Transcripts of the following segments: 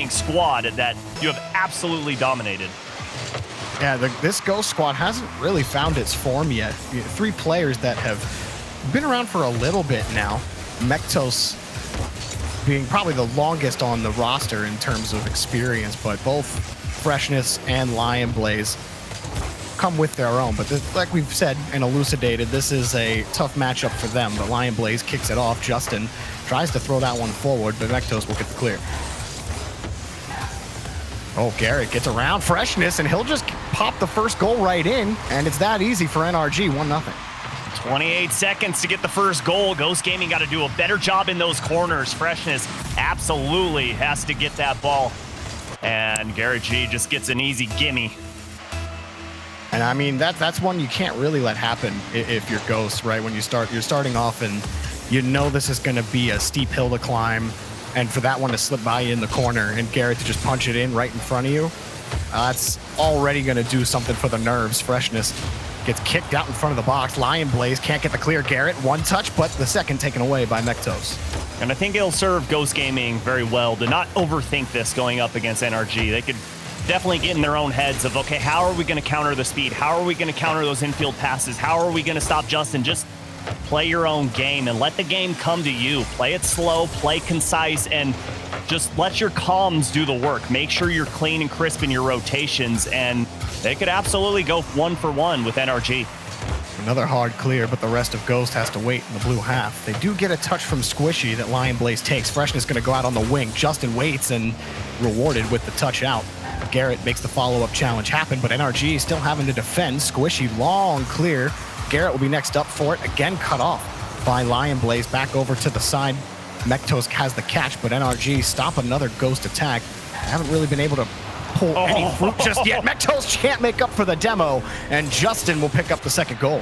game-winning squad that you have absolutely dominated. Yeah, this Ghost squad hasn't really found its form yet. 3 players that have been around for a little bit now. Mektos being probably the longest on the roster in terms of experience, but both Freshness and Lion Blaze come with their own. But like we've said and elucidated, this is a tough matchup for them. But Lion Blaze kicks it off. Justin tries to throw that one forward, but Mektos will get the clear. Oh, Garrett gets around Freshness, and he'll just pop the first goal right in, and it's that easy for NRG, 1-0. 28 seconds to get the first goal. Ghost Gaming got to do a better job in those corners. Freshness absolutely has to get that ball, and Garrett G just gets an easy gimme. And I mean, that's one you can't really let happen if you're Ghost, right? When you're starting off and you know this is going to be a steep hill to climb, and for that one to slip by you in the corner and Garrett to just punch it in right in front of you, that's already going to do something for the nerves. Freshness gets kicked out in front of the box. Lion Blaze can't get the clear. Garrett, one touch, but the second taken away by Mektos. And I think it'll serve Ghost Gaming very well to not overthink this going up against NRG. They could definitely get in their own heads of, okay, how are we going to counter the speed? How are we going to counter those infield passes? How are we going to stop Justin? Just play your own game and let the game come to you. Play it slow, play concise, and just let your comms do the work. Make sure you're clean and crisp in your rotations, and they could absolutely go 1-for-1 with NRG. Another hard clear, but the rest of Ghost has to wait in the blue half. They do get a touch from Squishy that Lion Blaze takes. Freshness going to go out on the wing. Justin waits and rewarded with the touch out. Garrett makes the follow-up challenge happen, but NRG still having to defend. Squishy, long clear. Garrett will be next up for it. Again, cut off by Lion Blaze. Back over to the side. Mektos has the catch, but NRG stop another Ghost attack. Haven't really been able to pull any fruit just yet. Mektos can't make up for the demo, and Justin will pick up the second goal.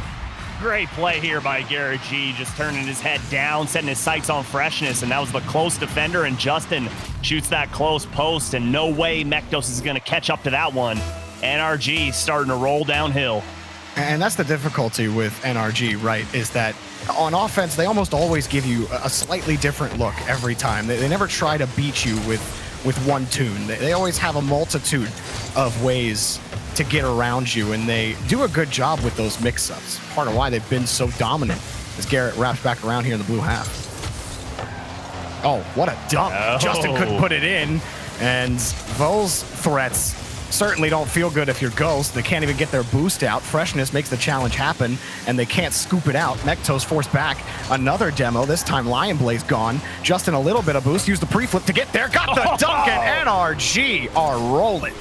Great play here by Garrett G, just turning his head down, setting his sights on Freshness, and that was the close defender, and Justin shoots that close post, and no way Mektos is going to catch up to that one. NRG starting to roll downhill. And that's the difficulty with NRG, right, is that on offense, they almost always give you a slightly different look every time. They never try to beat you with one tune. They always have a multitude of ways to get around you, and they do a good job with those mix-ups. Part of why they've been so dominant as Garrett wraps back around here in the blue half. Oh, what a dunk. Oh. Justin couldn't put it in, and those threats certainly don't feel good if you're Ghost. They can't even get their boost out. Freshness makes the challenge happen, and they can't scoop it out. Mektos forced back another demo. This time Lion Blaze gone. Justin a little bit of boost. Used the pre-flip to get there. Got the dunk, and NRG are rolling.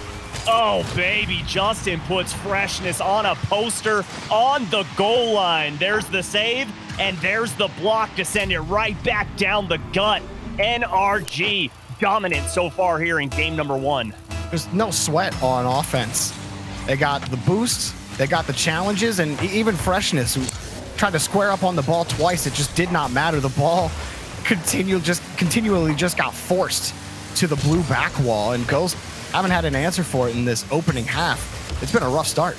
Oh, baby, Justin puts Freshness on a poster on the goal line. There's the save, and there's the block to send it right back down the gut. NRG dominant so far here in game number 1. There's no sweat on offense. They got the boosts, they got the challenges, and even Freshness, who tried to square up on the ball twice. It just did not matter. The ball continually just got forced to the blue back wall, and Ghost haven't had an answer for it in this opening half. It's been a rough start.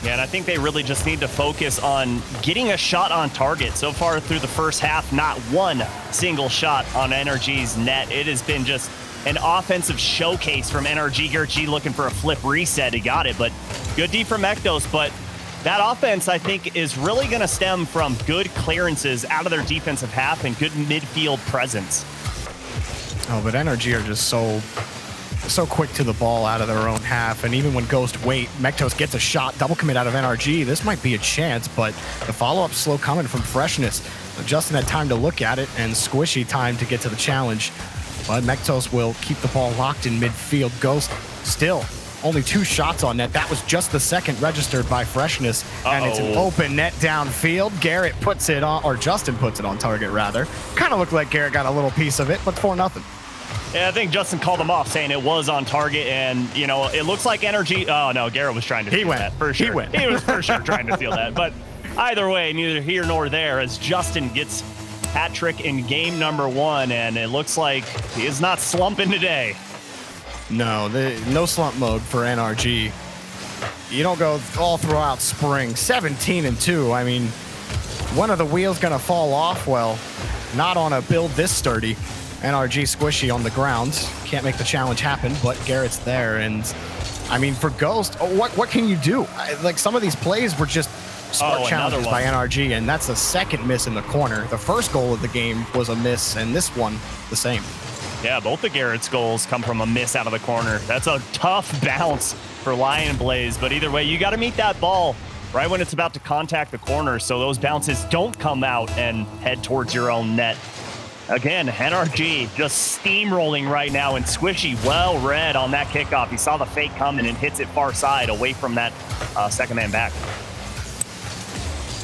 Yeah, and I think they really just need to focus on getting a shot on target. So far through the first half, not one single shot on NRG's net. It has been just an offensive showcase from NRG. Garrett G looking for a flip reset. He got it, but good D from Mektos. But that offense, I think, is really going to stem from good clearances out of their defensive half and good midfield presence. Oh, but NRG are just so quick to the ball out of their own half, and even when Ghost wait, Mektos gets a shot, double commit out of NRG. This might be a chance, but the follow-up slow coming from Freshness. Justin had time to look at it, and Squishy time to get to the challenge, but Mektos will keep the ball locked in midfield. Ghost still only 2 shots on net. That was just the second registered by Freshness, and it's an open net downfield. Garrett puts it on, or Justin puts it on target, rather. Kind of looked like Garrett got a little piece of it, but 4-0. Yeah, I think Justin called him off, saying it was on target, and, you know, it looks like NRG... Oh, no, Garrett was trying to steal that, for sure. He was for sure trying to steal that, but either way, neither here nor there, as Justin gets hat trick in game number 1, and it looks like he is not slumping today. No, no slump mode for NRG. You don't go all throughout spring. 17-2. I mean, when are the wheels going to fall off? Well, not on a build this sturdy. NRG Squishy on the ground. Can't make the challenge happen, but Garrett's there. And I mean, for Ghost, what can you do? Like, some of these plays were just smart challenges by NRG, and that's the second miss in the corner. The first goal of the game was a miss, and this one, the same. Yeah, both of Garrett's goals come from a miss out of the corner. That's a tough bounce for Lion Blaze, but either way, you got to meet that ball right when it's about to contact the corner, so those bounces don't come out and head towards your own net. Again, NRG just steamrolling right now, and Squishy well read on that kickoff. He saw the fake coming and hits it far side away from that second man back.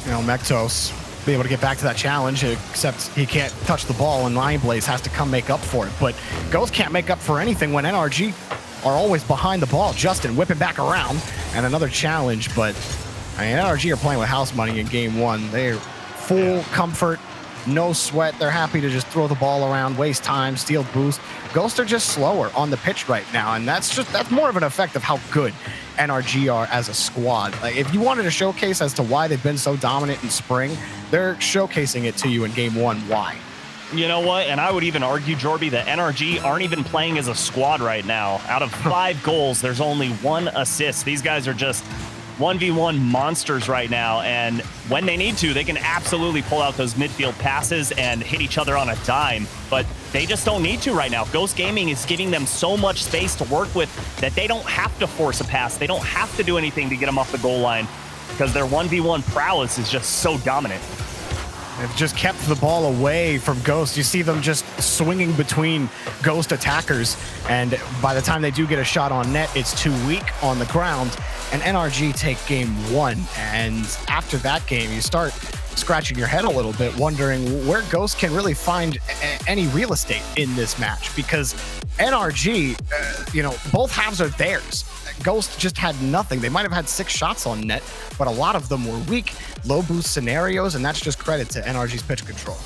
You know, Mektos be able to get back to that challenge, except he can't touch the ball, and Lion Blaze has to come make up for it. But Ghost can't make up for anything when NRG are always behind the ball. Justin whipping back around, and another challenge, but I mean, NRG are playing with house money in game one. They're full comfort, no sweat. They're happy to just throw the ball around, waste time, steal boost. Ghosts are just slower on the pitch right now, and that's more of an effect of how good NRG are as a squad. Like, if you wanted a showcase as to why they've been so dominant in spring, they're showcasing it to you in game one. Why? You know what? And I would even argue, Jorby, that NRG aren't even playing as a squad right now. Out of 5 goals, there's only 1 assist. These guys are just 1v1 monsters right now, and when they need to, they can absolutely pull out those midfield passes and hit each other on a dime, but they just don't need to right now. Ghost Gaming is giving them so much space to work with that they don't have to force a pass. They don't have to do anything to get them off the goal line because their 1v1 prowess is just so dominant. They've just kept the ball away from Ghost. You see them just swinging between Ghost attackers, and by the time they do get a shot on net, it's too weak on the ground, and NRG take game one. And after that game, you start scratching your head a little bit, wondering where Ghost can really find any real estate in this match, because NRG, both halves are theirs. Ghost just had nothing. They might have had 6 shots on net, but a lot of them were weak, low boost scenarios, and that's just credit to NRG's pitch control.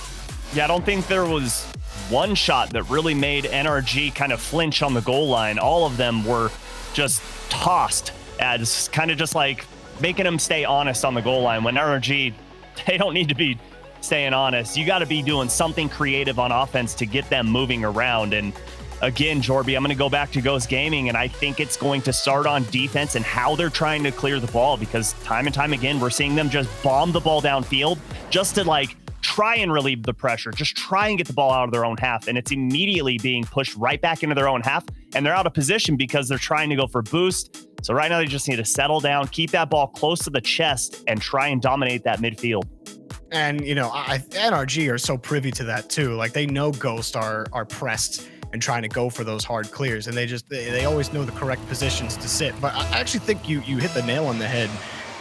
Yeah, I don't think there was one shot that really made NRG kind of flinch on the goal line. All of them were just tossed as kind of just like making them stay honest on the goal line. When NRG, they don't need to be staying honest. You got to be doing something creative on offense to get them moving around. And again, Jorby, I'm going to go back to Ghost Gaming, and I think it's going to start on defense and how they're trying to clear the ball, because time and time again, we're seeing them just bomb the ball downfield just to like try and relieve the pressure, just try and get the ball out of their own half. And it's immediately being pushed right back into their own half, and they're out of position because they're trying to go for boost. So right now they just need to settle down, keep that ball close to the chest, and try and dominate that midfield. And, NRG are so privy to that too. Like, they know Ghost are pressed and trying to go for those hard clears, and they always know the correct positions to sit. But I actually think you hit the nail on the head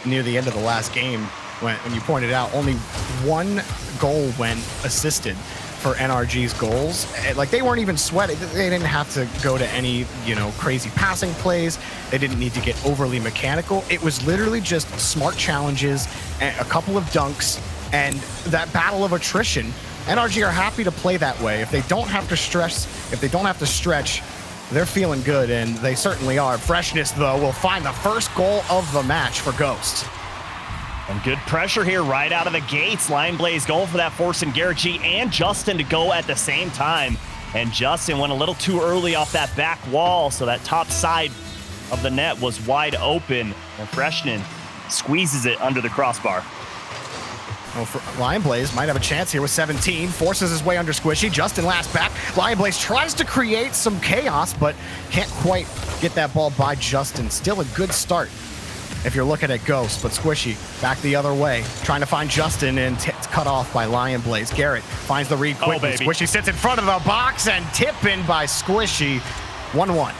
near the end of the last game when you pointed out only 1 goal went assisted for NRG's goals. Like, they weren't even sweating. They didn't have to go to any crazy passing plays. They didn't need to get overly mechanical. It was literally just smart challenges and a couple of dunks and that battle of attrition. NRG are happy to play that way. If they don't have to stress, if they don't have to stretch, they're feeling good, and they certainly are. Freshness, though, will find the first goal of the match for Ghost. And good pressure here right out of the gates. Lion Blaze going for that, forcing Garrett G and Justin to go at the same time. And Justin went a little too early off that back wall, so that top side of the net was wide open. And Freshman squeezes it under the crossbar. Lion Blaze might have a chance here with 17, forces his way under Squishy. Justin last back. Lion Blaze tries to create some chaos, but can't quite get that ball by Justin. Still a good start if you're looking at Ghost, but Squishy back the other way, trying to find Justin, and cut off by Lion Blaze. Garrett finds the read quickly. Squishy sits in front of the box, and tip in by Squishy. 1-1.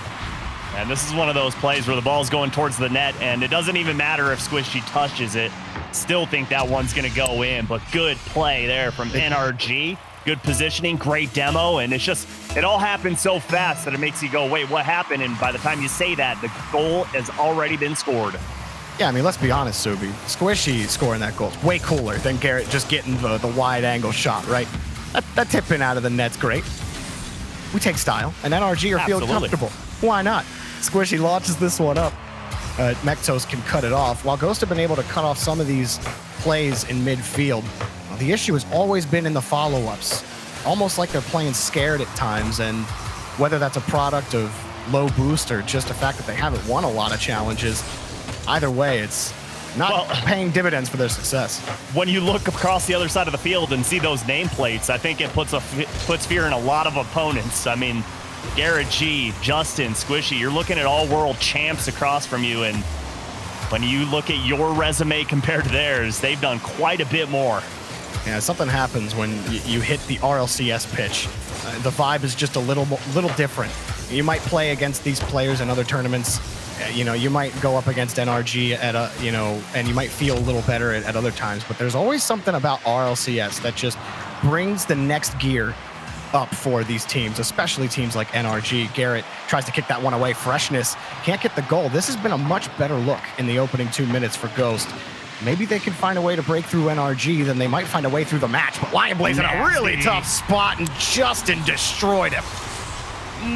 And this is one of those plays where the ball's going towards the net, and it doesn't even matter if Squishy touches it. Still think that one's going to go in, but good play there from NRG. Good positioning, great demo, and it all happened so fast that it makes you go, wait, what happened? And by the time you say that, the goal has already been scored. Yeah, I mean, let's be honest, Subi. Squishy scoring that goal is way cooler than Garrett just getting the wide angle shot, right? That tip in out of the net's great. We take style, and NRG are feeling comfortable. Why not? Squishy launches this one up. Mektos can cut it off. While Ghost have been able to cut off some of these plays in midfield, the issue has always been in the follow-ups. almost like they're playing scared at times, and whether that's a product of low boost or just the fact that they haven't won a lot of challenges, either way, it's not paying dividends for their success. When you look across the other side of the field and see those nameplates, I think it puts fear in a lot of opponents. I mean, Garrett G, Justin, Squishy, you're looking at all world champs across from you, and when you look at your resume compared to theirs, they've done quite a bit more. Yeah, something happens when you hit the RLCS pitch. The vibe is just a little different. You might play against these players in other tournaments. You know, you might go up against NRG at a, you know, and you might feel a little better at other times, but there's always something about RLCS that just brings the next gear up for these teams, especially teams like NRG. Garrett tries to kick that one away. Freshness can't get the goal. This has been a much better look in the opening 2 minutes for Ghost. Maybe they can find a way to break through NRG, then they might find a way through the match. But Lion Blaze in a really tough spot, and Justin destroyed him.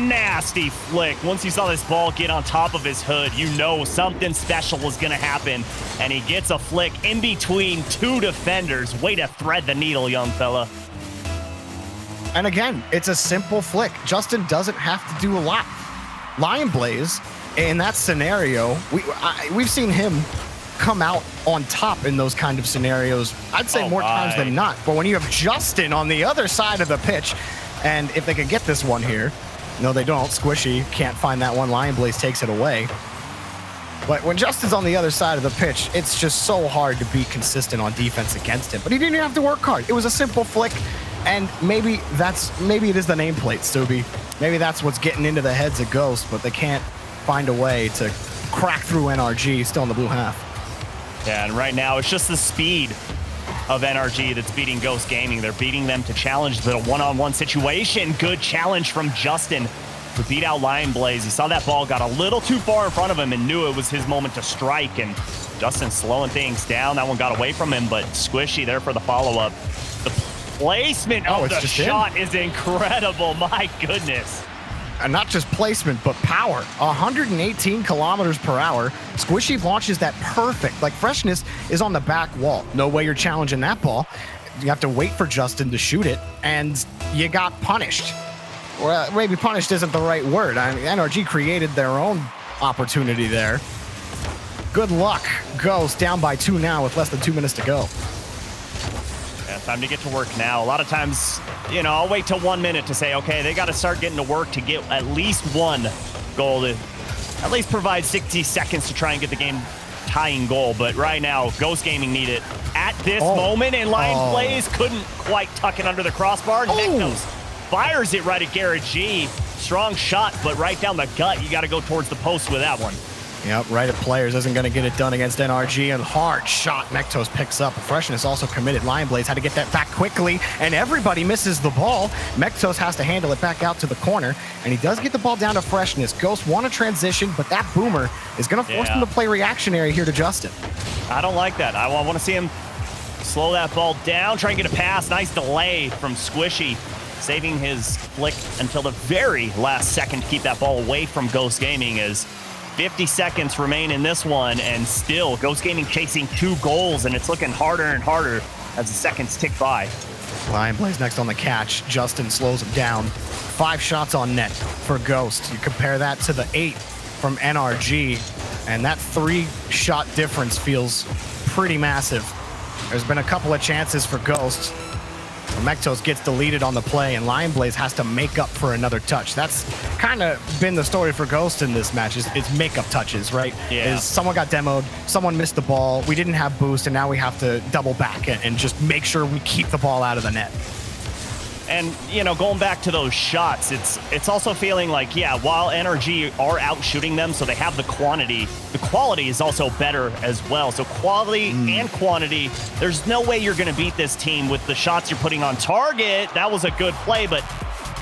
Nasty flick. Once you saw this ball get on top of his hood, you know something special was going to happen. And he gets a flick in between two defenders. Way to thread the needle, young fella. And again, it's a simple flick. Justin doesn't have to do a lot. Lion Blaze, in that scenario, we've seen him come out on top in those kind of scenarios, I'd say more times than not. But when you have Justin on the other side of the pitch, and if they can get this one here, no, they don't. Squishy can't find that one. Lion Blaze takes it away. But when Justin's on the other side of the pitch, it's just so hard to be consistent on defense against him. But he didn't have to work hard. It was a simple flick. And maybe it is the nameplate, Stubby. Maybe that's what's getting into the heads of Ghost, but they can't find a way to crack through NRG, still in the blue half. Yeah, and right now it's just the speed of NRG that's beating Ghost Gaming. They're beating them to challenge the one-on-one situation. Good challenge from Justin to beat out Lion Blaze. He saw that ball got a little too far in front of him and knew it was his moment to strike, and Justin slowing things down. That one got away from him, but Squishy there for the follow-up. The placement of the shot is incredible. My goodness. And not just placement, but power. 118 kilometers per hour. Squishy launches that perfect. Like, Freshness is on the back wall. No way you're challenging that ball. You have to wait for Justin to shoot it, and you got punished. Well, maybe punished isn't the right word. I mean, NRG created their own opportunity there. Good luck. Ghost down by 2 now with less than 2 minutes to go. Yeah, time to get to work now. A lot of times, you know, I'll wait till 1 minute to say, okay, they got to start getting to work to get at least one goal, to at least provide 60 seconds to try and get the game tying goal. But right now, Ghost Gaming need it at this moment, and Lion Blaze couldn't quite tuck it under the crossbar. Neknos fires it right at Garrett G. Strong shot, but right down the gut. You got to go towards the post with that one. Yep, right at players isn't going to get it done against NRG, and hard shot Nektos picks up. Freshness also committed. Lion Blaze had to get that back quickly, and everybody misses the ball. Nektos has to handle it back out to the corner, and he does get the ball down to Freshness. Ghost want to transition, but that boomer is going to force them to play reactionary here to Justin. I don't like that. I want to see him slow that ball down, try and get a pass. Nice delay from Squishy, saving his flick until the very last second to keep that ball away from Ghost Gaming, as 50 seconds remain in this one, and still Ghost Gaming chasing 2 goals, and it's looking harder and harder as the seconds tick by. Lion Blaze next on the catch. Justin slows him down. 5 shots on net for Ghost. You compare that to the 8 from NRG, and that 3-shot difference feels pretty massive. There's been a couple of chances for Ghost. Nektos gets deleted on the play, and Lion Blaze has to make up for another touch. That's kind of been the story for Ghost in this match, is make-up touches, right? Yeah. Is someone got demoed, someone missed the ball, we didn't have boost, and now we have to double back and just make sure we keep the ball out of the net. And, you know, going back to those shots, it's also feeling like, yeah, while NRG are out shooting them, so they have the quantity, the quality is also better as well. So quality and quantity, there's no way you're going to beat this team with the shots you're putting on target. That was a good play, but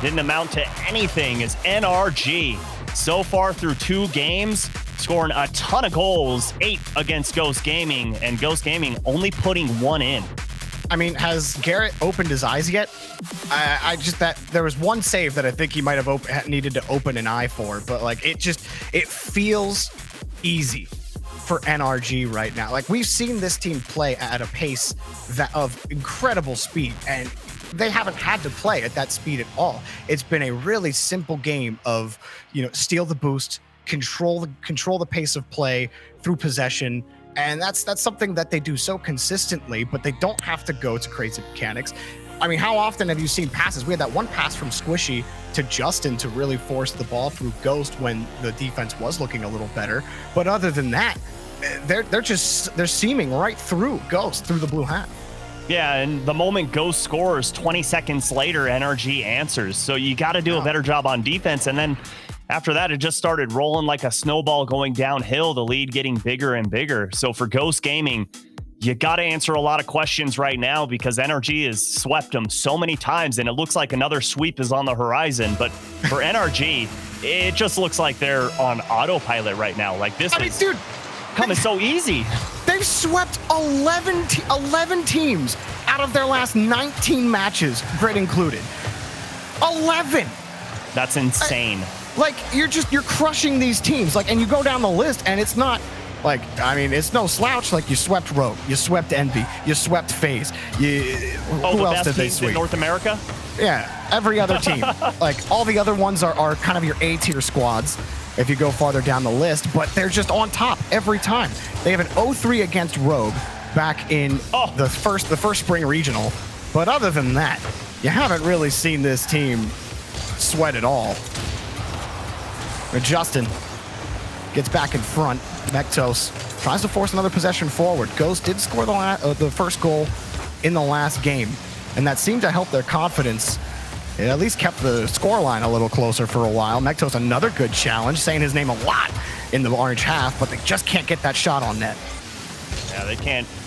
didn't amount to anything, as NRG so far through 2 games, scoring a ton of goals, 8 against Ghost Gaming, and Ghost Gaming only putting 1 in. I mean, has Garrett opened his eyes yet? There was one save that I think he might have needed to open an eye for, but like it feels easy for NRG right now. Like, we've seen this team play at a pace of incredible speed, and they haven't had to play at that speed at all. It's been a really simple game of, steal the boost, control the pace of play through possession. And that's something that they do so consistently, but they don't have to go to crazy mechanics. I mean, how often have you seen passes? We had that one pass from Squishy to Justin to really force the ball through Ghost when the defense was looking a little better. But other than that, they're seaming right through Ghost through the blue half. Yeah, and the moment Ghost scores, 20 seconds later, NRG answers. So you got to do a better job on defense. And then after that, it just started rolling like a snowball going downhill, the lead getting bigger and bigger. So for Ghost Gaming, you got to answer a lot of questions right now because NRG has swept them so many times, and it looks like another sweep is on the horizon. But for NRG, it just looks like they're on autopilot right now. Like this is coming so easy. They've swept 11 teams out of their last 19 matches, Grid included. 11! That's insane. You're crushing these teams. And you go down the list, and it's not... it's no slouch. You swept Rogue, you swept Envy, you swept FaZe. Who else did they sweep? In North America? Yeah, every other team. All the other ones are kind of your A-tier squads if you go farther down the list, but they're just on top every time. They have an 0-3 against Rogue back in the first spring regional. But other than that, you haven't really seen this team sweat at all. But Justin gets back in front. Mektos tries to force another possession forward. Ghost did score the first goal in the last game, and that seemed to help their confidence. It at least kept the scoreline a little closer for a while. Mektos another good challenge, saying his name a lot in the orange half, but they just can't get that shot on net. Yeah,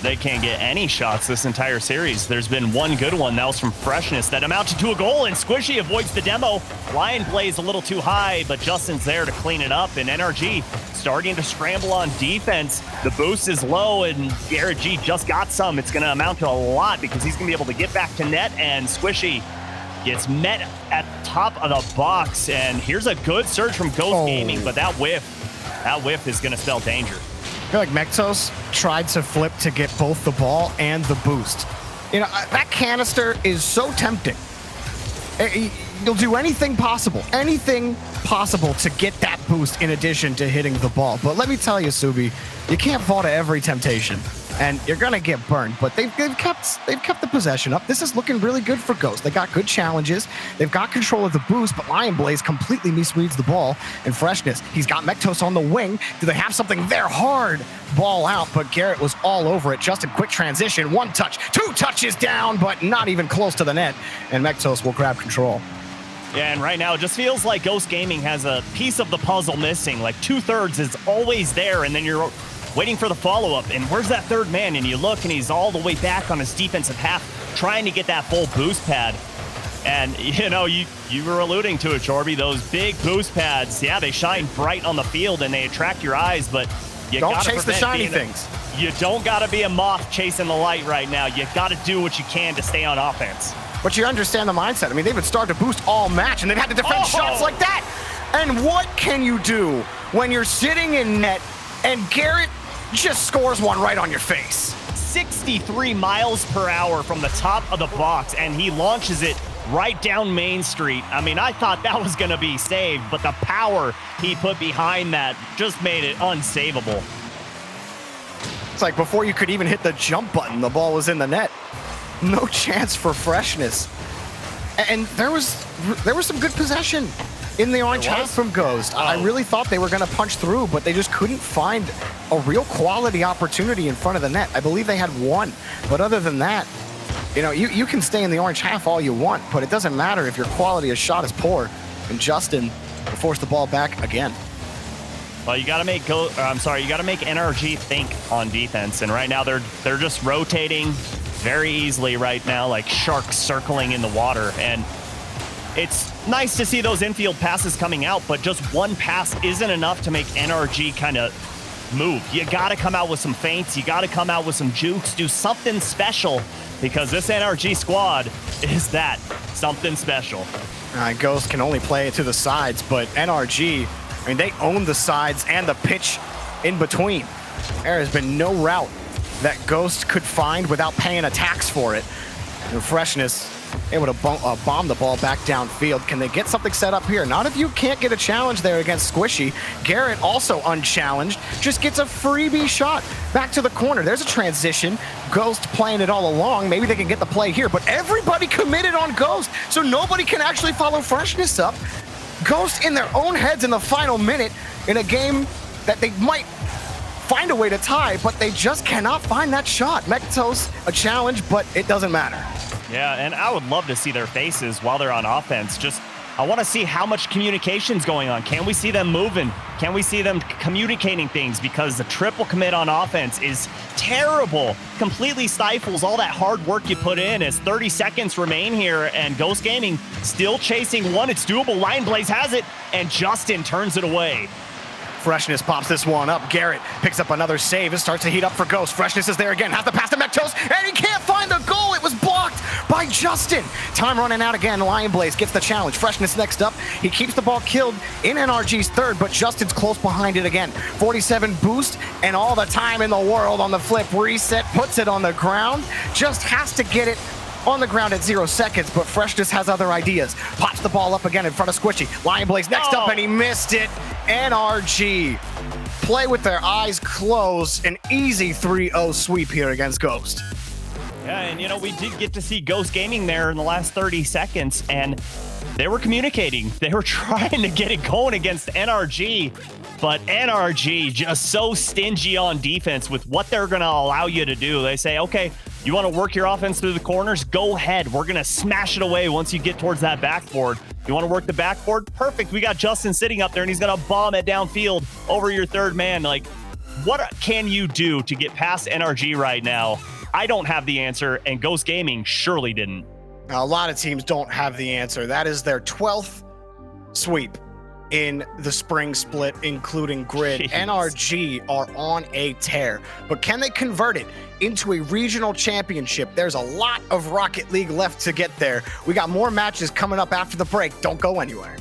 they can't get any shots this entire series. There's been one good one. That was from Freshness that amounted to a goal, and Squishy avoids the demo. Lion plays a little too high, but Justin's there to clean it up, and NRG starting to scramble on defense. The boost is low, and Garrett G just got some. It's going to amount to a lot because he's going to be able to get back to net, and Squishy gets met at the top of the box, and here's a good surge from Ghost Gaming, but that whiff is going to spell danger. I feel like Mektos tried to flip to get both the ball and the boost. That canister is so tempting. You'll do anything possible to get that boost in addition to hitting the ball. But let me tell you, Subi, you can't fall to every temptation, and you're gonna get burned. But they've kept the possession up. This is looking really good for Ghost. They got good challenges. They've got control of the boost, but Lion Blaze completely misreads the ball. And Freshness, he's got Mektos on the wing. Do they have something there? Hard ball out, but Garrett was all over it. Just in quick transition, 1 touch, 2 touches down, but not even close to the net. And Mektos will grab control. Yeah, and right now it just feels like Ghost Gaming has a piece of the puzzle missing. 2/3 is always there, and then you're waiting for the follow-up, and where's that third man? And you look, and he's all the way back on his defensive half, trying to get that full boost pad. And, you were alluding to it, Chorby, those big boost pads, yeah, they shine bright on the field, and they attract your eyes, but you don't chase the shiny things. You don't got to be a moth chasing the light right now. You got to do what you can to stay on offense. But you understand the mindset. I mean, they've been starting to boost all match, and they've had to defend shots like that. And what can you do when you're sitting in net and Garrett just scores one right on your face? 63 miles per hour from the top of the box, and he launches it right down Main Street. I mean, I thought that was going to be saved, but the power he put behind that just made it unsavable. It's like before you could even hit the jump button, the ball was in the net. No chance for Freshness. And there was some good possession in the orange half from Ghost. I really thought they were going to punch through, but they just couldn't find a real quality opportunity in front of the net. I believe they had one, but other than that, you can stay in the orange half all you want, but it doesn't matter if your quality of shot is poor. And Justin will force the ball back again. Well, you got to make NRG think on defense, and right now they're just rotating very easily right now, like sharks circling in the water. And it's nice to see those infield passes coming out, but just one pass isn't enough to make NRG kind of move. You got to come out with some feints. You got to come out with some jukes, do something special, because this NRG squad is that, something special. Ghost can only play it to the sides, but NRG, I mean, they own the sides and the pitch in between. There has been no route that Ghost could find without paying a tax for it. And Freshness able to bomb the ball back downfield. Can they get something set up here? Not if you can't get a challenge there against Squishy. Garrett, also unchallenged, just gets a freebie shot back to the corner. There's a transition. Ghost playing it all along. Maybe they can get the play here, but everybody committed on Ghost, so nobody can actually follow Freshness up. Ghost in their own heads in the final minute in a game that they might find a way to tie, but they just cannot find that shot. Mektos, a challenge, but it doesn't matter. Yeah, and I would love to see their faces while they're on offense. Just, I want to see how much communication's going on. Can we see them moving? Can we see them communicating things? Because the triple commit on offense is terrible. Completely stifles all that hard work you put in as 30 seconds remain here, and Ghost Gaming still chasing one. It's doable. Lion Blaze has it, and Justin turns it away. Freshness pops this one up. Garrett picks up another save. It starts to heat up for Ghost. Freshness is there again. Has the pass to Mektos, and he can't find the goal. It was blocked by Justin. Time running out again. Lion Blaze gets the challenge. Freshness next up. He keeps the ball killed in NRG's third, but Justin's close behind it again. 47 boost, and all the time in the world on the flip. Reset, puts it on the ground. Just has to get it on the ground at 0 seconds, but Freshness has other ideas. Pops the ball up again in front of Squishy. Lion Blaze next up, and he missed it. NRG play with their eyes closed. An easy 3-0 sweep here against Ghost. Yeah, and you know, we did get to see Ghost Gaming there in the last 30 seconds, and they were communicating. They were trying to get it going against NRG, but NRG just so stingy on defense with what they're going to allow you to do. They say, okay, you want to work your offense through the corners? Go ahead. We're going to smash it away once you get towards that backboard. You want to work the backboard? Perfect. We got Justin sitting up there, and he's going to bomb it downfield over your third man. Like, what can you do to get past NRG right now? I don't have the answer, and Ghost Gaming surely didn't. Now, a lot of teams don't have the answer. That is their 12th sweep in the spring split, including grid. Jeez. NRG are on a tear, but can they convert it into a regional championship? There's a lot of Rocket League left to get there. We got more matches coming up after the break. Don't go anywhere.